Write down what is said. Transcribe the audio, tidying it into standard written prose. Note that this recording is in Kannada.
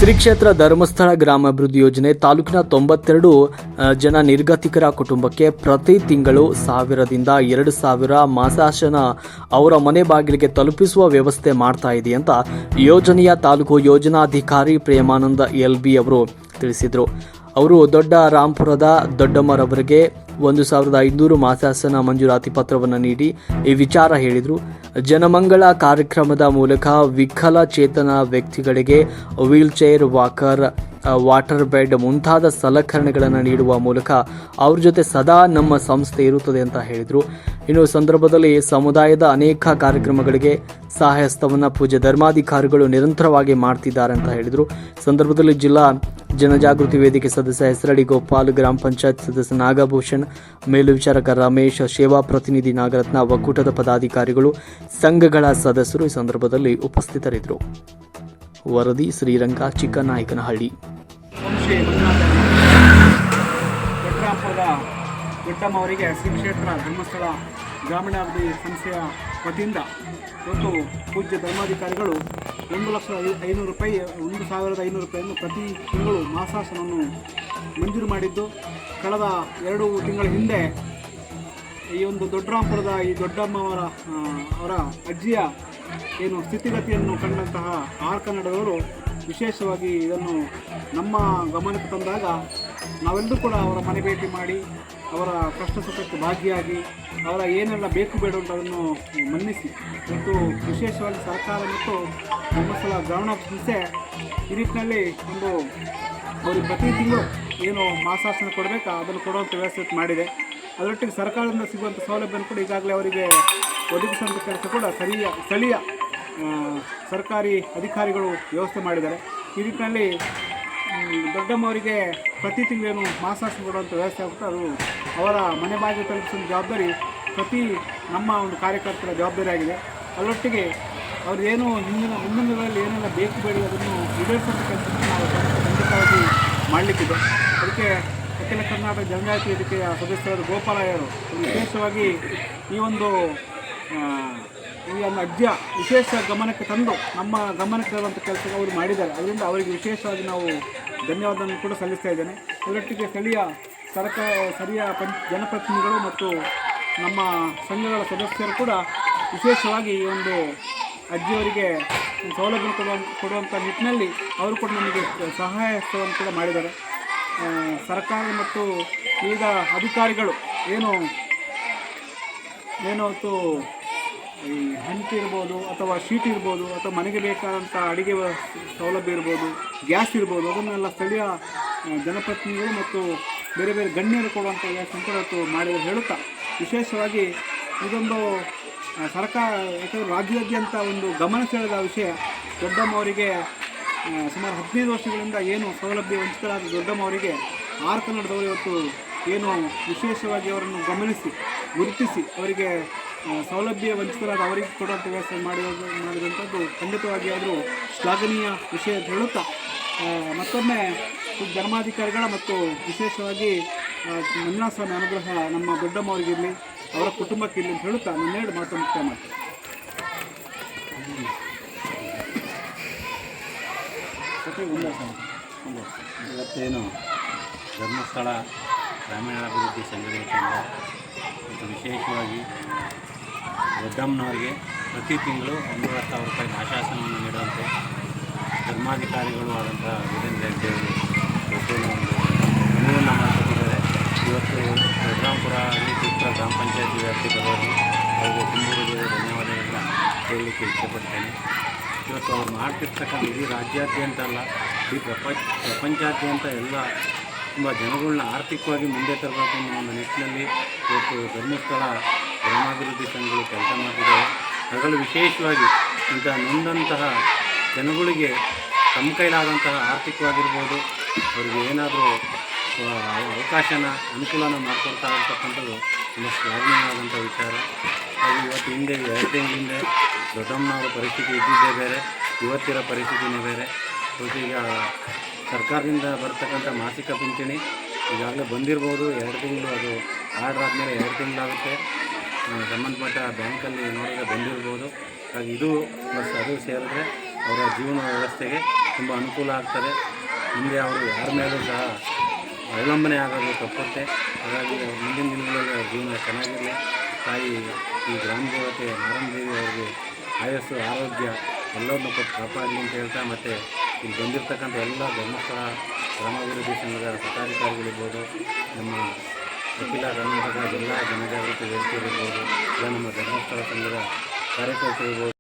ಶ್ರೀ ಕ್ಷೇತ್ರ ಧರ್ಮಸ್ಥಳ ಗ್ರಾಮಾಭಿವೃದ್ಧಿ ಯೋಜನೆ ತಾಲೂಕಿನ 92 ಜನ ನಿರ್ಗತಿಕರ ಕುಟುಂಬಕ್ಕೆ ಪ್ರತಿ ತಿಂಗಳು 1000ದಿಂದ 2000 ಮಾಸಾಶನ ಅವರ ಮನೆ ಬಾಗಿಲಿಗೆ ತಲುಪಿಸುವ ವ್ಯವಸ್ಥೆ ಮಾಡ್ತಾ ಇದೆ ಅಂತ ಯೋಜನೆಯ ತಾಲೂಕು ಯೋಜನಾಧಿಕಾರಿ ಪ್ರೇಮಾನಂದ ಎಲ್ಬಿ ಅವರು ತಿಳಿಸಿದರು. ಅವರು ದೊಡ್ಡ ರಾಂಪುರದ ದೊಡ್ಡಮ್ಮರವರಿಗೆ 1500 ಮಾಸಾಸನ ಮಂಜೂರಾತಿ ಪತ್ರವನ್ನು ನೀಡಿ ಈ ವಿಚಾರ ಹೇಳಿದರು. ಜನಮಂಗಳ ಕಾರ್ಯಕ್ರಮದ ಮೂಲಕ ವಿಕಲಚೇತನ ವ್ಯಕ್ತಿಗಳಿಗೆ ವೀಲ್ಚೇರ್, ವಾಕರ್, ವಾಟರ್ ಬೆಡ್ ಮುಂತಾದ ಸಲಕರಣೆಗಳನ್ನು ನೀಡುವ ಮೂಲಕ ಅವ್ರ ಜೊತೆ ಸದಾ ನಮ್ಮ ಸಂಸ್ಥೆ ಇರುತ್ತದೆ ಅಂತ ಹೇಳಿದರು. ಇನ್ನು ಸಂದರ್ಭದಲ್ಲಿ ಸಮುದಾಯದ ಅನೇಕ ಕಾರ್ಯಕ್ರಮಗಳಿಗೆ ಸಹಾಯಹಸ್ತವನ್ನು ಪೂಜ್ಯ ಧರ್ಮಾಧಿಕಾರಿಗಳು ನಿರಂತರವಾಗಿ ಮಾಡ್ತಿದ್ದಾರೆ ಅಂತ ಹೇಳಿದರು. ಸಂದರ್ಭದಲ್ಲಿ ಜಿಲ್ಲಾ ಜನಜಾಗೃತಿ ವೇದಿಕೆ ಸದಸ್ಯ ಹೆಸರಡಿ ಗೋಪಾಲ್, ಗ್ರಾಮ ಪಂಚಾಯತ್ ಸದಸ್ಯ ನಾಗಭೂಷಣ್, ಮೇಲ್ವಿಚಾರಕ ರಮೇಶ್, ಸೇವಾ ಪ್ರತಿನಿಧಿ ನಾಗರತ್ನ, ಒಕ್ಕೂಟದ ಪದಾಧಿಕಾರಿಗಳು, ಸಂಘಗಳ ಸದಸ್ಯರು ಈ ಸಂದರ್ಭದಲ್ಲಿ ಉಪಸ್ಥಿತರಿದ್ದರು. ವರದಿ ಶ್ರೀರಂಗ, ಚಿಕ್ಕನಾಯಕನಹಳ್ಳಿ. ದೊಡ್ಡಮ್ಮವರಿಗೆ ಶ್ರೀ ಕ್ಷೇತ್ರ ಧರ್ಮಸ್ಥಳ ಗ್ರಾಮೀಣಾಭಿವೃದ್ಧಿ ಸಂಸ್ಥೆಯ ವತಿಯಿಂದ ಇವತ್ತು ಪೂಜ್ಯ ಧರ್ಮಾಧಿಕಾರಿಗಳು 1,500,000 ರೂಪಾಯಿ 1,500 ರೂಪಾಯಿಯನ್ನು ಪ್ರತಿ ತಿಂಗಳು ಮಾಸಾಸನವನ್ನು ಮಂಜೂರು ಮಾಡಿದ್ದು, ಕಳೆದ 2 ತಿಂಗಳ ಹಿಂದೆ ಈ ಒಂದು ದೊಡ್ಡರಾಂಪುರದ ಈ ದೊಡ್ಡಮ್ಮವರ ಅವರ ಅಜ್ಜಿಯ ಏನು ಸ್ಥಿತಿಗತಿಯನ್ನು ಕಂಡಂತಹ ಆರ್ ಕನ್ನಡದವರು ವಿಶೇಷವಾಗಿ ಇದನ್ನು ನಮ್ಮ ಗಮನಕ್ಕೆ ತಂದಾಗ ನಾವೆಲ್ಲರೂ ಕೂಡ ಅವರ ಮನೆ ಭೇಟಿ ಮಾಡಿ ಅವರ ಕಷ್ಟ ಸುಖಕ್ಕೆ ಭಾಗಿಯಾಗಿ ಅವರ ಏನೆಲ್ಲ ಬೇಕು ಬೇಡ ಅಂತ ಅದನ್ನು ಮನ್ನಿಸಿ ಮತ್ತು ವಿಶೇಷವಾಗಿ ಸರ್ಕಾರ ಮತ್ತು ಧರ್ಮಸ್ಥಳ ಗ್ರಾಮೀಣಾಭಿವೃದ್ಧಿ ಸಂಸ್ಥೆ ಈ ನಿಟ್ಟಿನಲ್ಲಿ ಒಂದು ಅವರಿಗೆ ಪ್ರತಿ ತಿಂಗಳು ಏನು ಮಾಸಾಸನ ಕೊಡಬೇಕಾ ಅದನ್ನು ಕೊಡುವಂಥ ವ್ಯವಸ್ಥೆ ಮಾಡಿದೆ. ಅದರೊಟ್ಟಿಗೆ ಸರ್ಕಾರದಿಂದ ಸಿಗುವಂಥ ಸೌಲಭ್ಯವನ್ನು ಕೂಡ ಈಗಾಗಲೇ ಅವರಿಗೆ ಒದಗಿಸುವಂಥ ಕೆಲಸ ಕೂಡ ಸ್ಥಳೀಯ ಸರ್ಕಾರಿ ಅಧಿಕಾರಿಗಳು ವ್ಯವಸ್ಥೆ ಮಾಡಿದ್ದಾರೆ. ಈ ನಿಟ್ಟಿನಲ್ಲಿ ದೊಡ್ಡಮ್ಮವರಿಗೆ ಪ್ರತಿ ತಿಂಗಳೇನು ಮಾಸಾಸನ ಕೊಡುವಂಥ ವ್ಯವಸ್ಥೆ ಆಗುತ್ತೆ. ಅದು ಅವರ ಮನೆ ಬಾಗಿಲು ತಲುಪಿಸುವ ಜವಾಬ್ದಾರಿ ಪ್ರತಿ ನಮ್ಮ ಒಂದು ಕಾರ್ಯಕರ್ತರ ಜವಾಬ್ದಾರಿ ಆಗಿದೆ. ಅದರೊಟ್ಟಿಗೆ ಅವ್ರು ಏನು ಮುಂದಿನ ದಿನಗಳಲ್ಲಿ ಏನೆಲ್ಲ ಬೇಕು ಬೇಡಿ ಅದನ್ನು ಈಡೇರಿಸುವಂಥ ಕೆಲಸವನ್ನು ನಾವು ಖಂಡಿತವಾಗಿ ಮಾಡಲಿಕ್ಕಿದೆ. ಅದಕ್ಕೆ ಅಖಿಲ ಕರ್ನಾಟಕ ಜನಜಾತಿ ವೇದಿಕೆಯ ಸದಸ್ಯರಾದ ಗೋಪಾಲಯ್ಯರು ವಿಶೇಷವಾಗಿ ಈ ಒಂದು ಅಜ್ಜಿಯ ವಿಶೇಷ ಗಮನಕ್ಕೆ ತಂದು ನಮ್ಮ ಗಮನಕ್ಕೆ ತರುವಂಥ ಕೆಲಸ ಅವರು ಮಾಡಿದ್ದಾರೆ. ಅದರಿಂದ ಅವರಿಗೆ ವಿಶೇಷವಾಗಿ ನಾವು ಧನ್ಯವಾದವನ್ನು ಕೂಡ ಸಲ್ಲಿಸ್ತಾ ಇದ್ದೇನೆ. ಅದರೊಟ್ಟಿಗೆ ಸ್ಥಳೀಯ ಜನಪ್ರತಿನಿಧಿಗಳು ಮತ್ತು ನಮ್ಮ ಸಂಘಗಳ ಸದಸ್ಯರು ಕೂಡ ವಿಶೇಷವಾಗಿ ಈ ಒಂದು ಅಜ್ಜಿಯವರಿಗೆ ಸೌಲಭ್ಯ ಕೊಡುವಂಥ ನಿಟ್ಟಿನಲ್ಲಿ ಅವರು ಕೂಡ ನಮಗೆ ಸಹಾಯ ಹಸ್ತವನ್ನು ಕೂಡ ಮಾಡಿದ್ದಾರೆ. ಸರ್ಕಾರ ಮತ್ತು ಈಗ ಅಧಿಕಾರಿಗಳು ಏನು ಹೊತ್ತು ಈ ಹಂಚು ಇರ್ಬೋದು ಅಥವಾ ಶೀಟ್ ಇರ್ಬೋದು ಅಥವಾ ಮನೆಗೆ ಬೇಕಾದಂಥ ಅಡುಗೆ ಸೌಲಭ್ಯ ಇರ್ಬೋದು, ಗ್ಯಾಸ್ ಇರ್ಬೋದು, ಅದನ್ನೆಲ್ಲ ಸ್ಥಳೀಯ ಜನಪ್ರತಿನಿಧಿಗಳು ಮತ್ತು ಬೇರೆ ಬೇರೆ ಗಣ್ಯರು ಕೊಡುವಂಥ ವ್ಯವಸ್ಥೆ ಮಾಡಿದರೆ ಹೇಳುತ್ತಾ ವಿಶೇಷವಾಗಿ ಇದೊಂದು ಸರ್ಕಾರ ಯಾಕಂದರೆ ರಾಜ್ಯಾದ್ಯಂತ ಒಂದು ಗಮನ ಸೆಳೆದ ವಿಷಯ. ದೊಡ್ಡಮ್ಮವರಿಗೆ ಸುಮಾರು 15 ವರ್ಷಗಳಿಂದ ಏನು ಸೌಲಭ್ಯ ವಂಚಿತರಾದ ದೊಡ್ಡಮ್ಮವರಿಗೆ ಆರ್ ಕನ್ನಡದವರು ಇವತ್ತು ಏನು ವಿಶೇಷವಾಗಿ ಅವರನ್ನು ಗಮನಿಸಿ ಗುರುತಿಸಿ ಅವರಿಗೆ ಸೌಲಭ್ಯ ವಂಚಿತರಾದ ಅವರಿಗೆ ಕೊಡುವಂಥ ವ್ಯವಸ್ಥೆ ಮಾಡಿದಂಥದ್ದು ಖಂಡಿತವಾಗಿ ಆದರೂ ಶ್ಲಾಘನೀಯ ವಿಷಯ ಅಂತ ಹೇಳುತ್ತಾ ಮತ್ತೊಮ್ಮೆ ಧರ್ಮಾಧಿಕಾರಿಗಳ ಮತ್ತು ವಿಶೇಷವಾಗಿ ಮಂಜುನಾಥಸ್ವಾಮಿ ಅನುಗ್ರಹ ನಮ್ಮ ದೊಡ್ಡಮ್ಮವರಿಗಿರಲಿ, ಅವರ ಕುಟುಂಬಕ್ಕಿರಲಿ ಅಂತ ಹೇಳುತ್ತಾ ನನ್ನೆರಡು ಮಾತು ಮುಕ್ತಾಯ ಮಾಡ್ತೀನಿ. ಇವತ್ತೇನು ಧರ್ಮಸ್ಥಳ ಗ್ರಾಮೀಣಾಭಿವೃದ್ಧಿ ಸಂಘದ ಮತ್ತು ವಿಶೇಷವಾಗಿ ದೊಡ್ಡಮ್ಮನವರಿಗೆ ಪ್ರತಿ ತಿಂಗಳು 1,000 ರೂಪಾಯಿ ಮಾಸಾಸನವನ್ನು ನೀಡುವಂತೆ ಧರ್ಮಾಧಿಕಾರಿಗಳು ಆದಂಥ ವೀರೇಂದ್ರ ಹೆಗ್ಡೆ ಅವರು ಒಂದು ಅನುವನ್ನು ಮಾಡಿಕೊಟ್ಟಿದ್ದಾರೆ. ಇವತ್ತು ದೊಡ್ಡರಾಂಪುರ ಚಿತ್ರ ಗ್ರಾಮ ಪಂಚಾಯತಿ ವ್ಯಾಪ್ತಿ ಬರೋರು ಅವರಿಗೆ ತುಂಬ ಧನ್ಯವಾದಗಳನ್ನ ಹೇಳಲಿಕ್ಕೆ ಇಷ್ಟಪಡ್ತೇನೆ. ಇವತ್ತು ಅವ್ರು ಮಾಡ್ತಿರ್ತಕ್ಕಂಥ ಇಡೀ ರಾಜ್ಯಾದ್ಯಂತ ಅಲ್ಲ, ಇಡೀ ಪ್ರಪಂಚಾದ್ಯಂತ ಎಲ್ಲ ತುಂಬ ಜನಗಳನ್ನ ಆರ್ಥಿಕವಾಗಿ ಮುಂದೆ ತರಬೇಕು ಅನ್ನೋ ಒಂದು ನಿಟ್ಟಿನಲ್ಲಿ ಇವತ್ತು ಧರ್ಮಸ್ಥಳ ಗ್ರಾಮಾಭಿವೃದ್ಧಿ ಸಂಘಗಳು ಕೆಲಸ ಮಾಡ್ತಿದ್ದಾವೆ. ಅದರಲ್ಲೂ ವಿಶೇಷವಾಗಿ ಇಂಥ ನೊಂದಂತಹ ಜನಗಳಿಗೆ ತಮ್ಮ ಕೈಲಾದಂತಹ ಆರ್ಥಿಕವಾಗಿರ್ಬೋದು ಅವ್ರಿಗೆ ಏನಾದರೂ ಅವಕಾಶನ ಅನುಕೂಲನ ಮಾಡಿಕೊಡ್ತಾ ಇರ್ತಕ್ಕಂಥದ್ದು ತುಂಬ ಶ್ಲಾಘನೀಯವಾದಂಥ ವಿಚಾರ. ಅದು ಇವತ್ತು ಹಿಂದೆ 2 ತಿಂಗಳ ಹಿಂದೆ ದೊಡ್ಡಮ್ಮನವರ ಪರಿಸ್ಥಿತಿ ಇದ್ದಿದ್ದೇ ಬೇರೆ, ಇವತ್ತಿರೋ ಪರಿಸ್ಥಿತಿನೇ ಬೇರೆ. ಈಗ ಸರ್ಕಾರದಿಂದ ಬರ್ತಕ್ಕಂಥ ಮಾಸಿಕ ಪಿಂಚಣಿ ಈಗಾಗಲೇ ಬಂದಿರ್ಬೋದು, 2 ತಿಂಗಳು ಅದು ಆರ್ಡ್ರ್ ಆದಮೇಲೆ 2 ತಿಂಗಳಾಗುತ್ತೆ. ಸಂಬಂಧಪಟ್ಟ ಬ್ಯಾಂಕಲ್ಲಿ ನೋಡಿದ್ರೆ ಬಂದಿರ್ಬೋದು. ಹಾಗೆ ಇದು ಪ್ಲಸ್ ಅದು ಸೇರಿದ್ರೆ ಅವರ ಜೀವನ ವ್ಯವಸ್ಥೆಗೆ ತುಂಬ ಅನುಕೂಲ ಆಗ್ತದೆ. ಮುಂದೆ ಅವರು ಯಾರ ಮೇಲೂ ಸಹ ಅವಲಂಬನೆ ಆಗೋದು ತಪ್ಪುತ್ತೆ. ಹಾಗಾಗಿ ಮುಂದಿನ ದಿನಗಳಲ್ಲಿ ಅವ್ರ ಜೀವನ ಚೆನ್ನಾಗಿರಲಿ. ತಾಯಿ ಈ ಗ್ರಾಮ ದೇವತೆ ನಾರಾಯಣ ದೇವಿ ಅವರಿಗೆ ಆಯಸ್ಸು ಆರೋಗ್ಯ ಎಲ್ಲರನ್ನೂ ಕೊಟ್ಟು ಕಾಪಾಡಲಿ ಅಂತ ಹೇಳ್ತಾ, ಮತ್ತು ಇಲ್ಲಿ ಬಂದಿರತಕ್ಕಂಥ ಎಲ್ಲ ಧರ್ಮಸ್ಥಳ ಗ್ರಾಮಾಭಿವೃದ್ಧಿ ಸಂಘದ ಪದಾಧಿಕಾರಿಗಳಿರ್ಬೋದು, ನಮ್ಮ ಅಖಿಲ ಕರ್ನಾಟಕ ಜಿಲ್ಲಾ ಜನಜಾಗೃತಿ ವೇದಿಕೆ ಇರ್ಬೋದು, ಇಲ್ಲ ನಮ್ಮ ಧರ್ಮಸ್ಥಳ ಸಂಘದ ಕಾರ್ಯಕರ್ತರಿರ್ಬೋದು.